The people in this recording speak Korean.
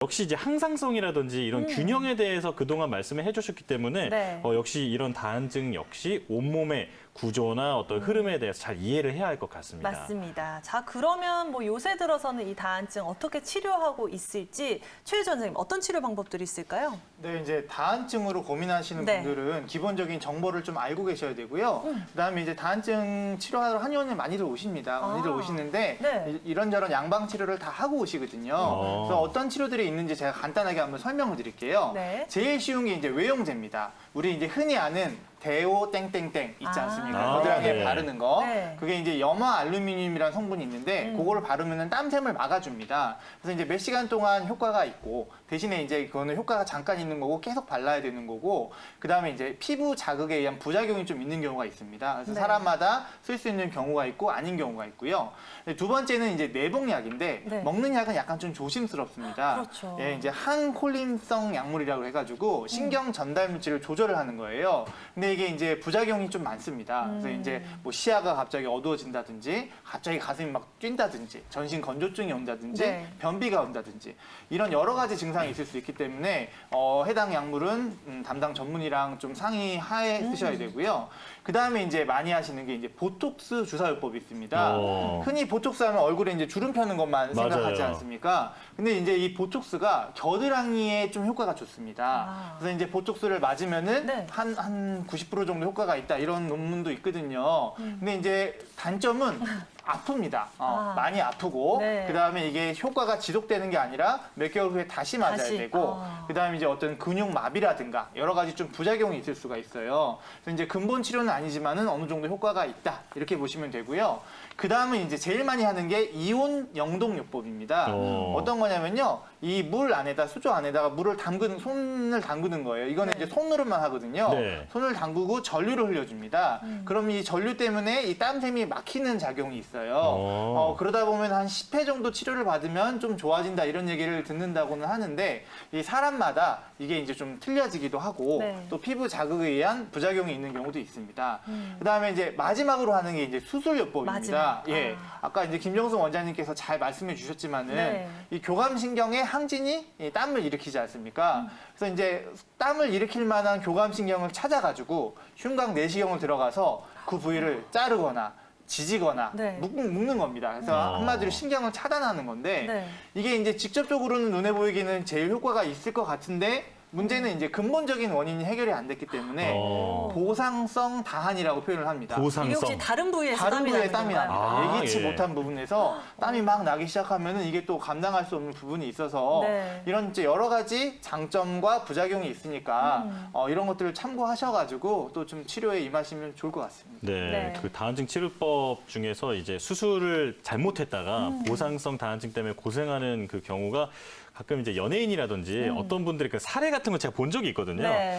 역시 이제 항상성이라든지 이런 균형에 대해서 그동안 말씀을 해주셨기 때문에 네. 역시 이런 다한증 역시 온몸의 구조나 어떤 흐름에 대해서 잘 이해를 해야 할 것 같습니다. 맞습니다. 자, 그러면 뭐 요새 들어서는 이 다한증 어떻게 치료하고 있을지 최유전 선생님 어떤 치료 방법들이 있을까요? 네, 이제 다한증으로 고민하시는 네. 분들은 기본적인 정보를 좀 알고 계셔야 되고요. 그다음에 이제 다한증 치료하러 한의원에 많이들 오십니다. 많이들 오시는데 네. 이런저런 양방 치료를 다 하고 오시거든요. 그래서 어떤 치료들이 있는지 제가 간단하게 한번 설명을 드릴게요. 네. 제일 쉬운 게 이제 외용제입니다. 우리 이제 흔히 아는 대오 땡땡땡 있지 않습니까? 거들하게 네. 바르는 거. 네. 그게 이제 염화 알루미늄이라는 성분이 있는데 그거를 바르면은 땀샘을 막아줍니다. 그래서 이제 몇 시간 동안 효과가 있고 대신에 이제 그거는 효과가 잠깐 있는 거고 계속 발라야 되는 거고 그다음에 이제 피부 자극에 의한 부작용이 좀 있는 경우가 있습니다. 그래서 네. 사람마다 쓸 수 있는 경우가 있고 아닌 경우가 있고요. 두 번째는 이제 내복약인데 네. 먹는 약은 약간 좀 조심스럽습니다. 그렇죠. 예, 이제 항콜린성 약물이라고 해가지고 신경 전달 물질을 조절을 하는 거예요. 근데 이게 이제 부작용이 좀 많습니다. 그래서 이제 뭐 시야가 갑자기 어두워진다든지, 갑자기 가슴이 막 뛴다든지, 전신 건조증이 온다든지, 네. 변비가 온다든지 이런 여러 가지 증상이 있을 수 있기 때문에 해당 약물은 담당 전문의랑 좀 상의하에 쓰셔야 되고요. 그 다음에 이제 많이 하시는 게 이제 보톡스 주사요법이 있습니다. 흔히 보톡스 하면 얼굴에 이제 주름 펴는 것만 생각하지 맞아요. 않습니까? 근데 이제 이 보톡스가 겨드랑이에 좀 효과가 좋습니다. 그래서 이제 보톡스를 맞으면은 네. 한 90% 정도 효과가 있다 이런 논문도 있거든요. 근데 이제 단점은 아픕니다. 많이 아프고 네. 그다음에 이게 효과가 지속되는 게 아니라 몇 개월 후에 다시 맞아야 다시. 되고 그다음에 이제 어떤 근육 마비라든가 여러 가지 좀 부작용이 있을 수가 있어요. 그래서 이제 근본 치료는 아니지만은 어느 정도 효과가 있다 이렇게 보시면 되고요. 그다음은 이제 제일 많이 하는 게 이온 영동요법입니다. 어떤 거냐면요. 이 물 안에다 수조 안에다가 물을 손을 담그는 거예요. 이거는 이제 손으로만 하거든요. 네. 손을 담그고 전류를 흘려줍니다. 그럼 이 전류 때문에 이 땀샘이 막히는 작용이 있어요. 그러다 보면 한 10회 정도 치료를 받으면 좀 좋아진다 이런 얘기를 듣는다고는 하는데 이 사람마다 이게 이제 좀 틀려지기도 하고 네. 또 피부 자극에 의한 부작용이 있는 경우도 있습니다. 그다음에 이제 마지막으로 하는 게 이제 수술요법입니다. 마지막. 예, 아까 이제 김정숙 원장님께서 잘 말씀해 주셨지만은 네. 이 교감신경의 항진이 이 땀을 일으키지 않습니까? 그래서 이제 땀을 일으킬 만한 교감신경을 찾아가지고 흉곽 내시경을 들어가서 그 부위를 자르거나 지지거나 네. 묶는 겁니다. 그래서 한마디로 신경을 차단하는 건데 네. 이게 이제 직접적으로는 눈에 보이기는 제일 효과가 있을 것 같은데 문제는 이제 근본적인 원인이 해결이 안 됐기 때문에 보상성 다한이라고 표현을 합니다. 이게 보상성. 혹시 다른 부위에서 다른 땀이 부위에 나는 땀이 건가요? 납니다. 아, 예기치 예. 못한 부분에서 땀이 막 나기 시작하면은 이게 또 감당할 수 없는 부분이 있어서 네. 이런 이제 여러 가지 장점과 부작용이 있으니까 이런 것들을 참고하셔가지고 또 좀 치료에 임하시면 좋을 것 같습니다. 네, 네. 그 다한증 치료법 중에서 이제 수술을 잘못했다가 보상성 다한증 때문에 고생하는 그 경우가 가끔 이제 연예인이라든지 어떤 분들의 그 사례 같은 걸 제가 본 적이 있거든요. 네.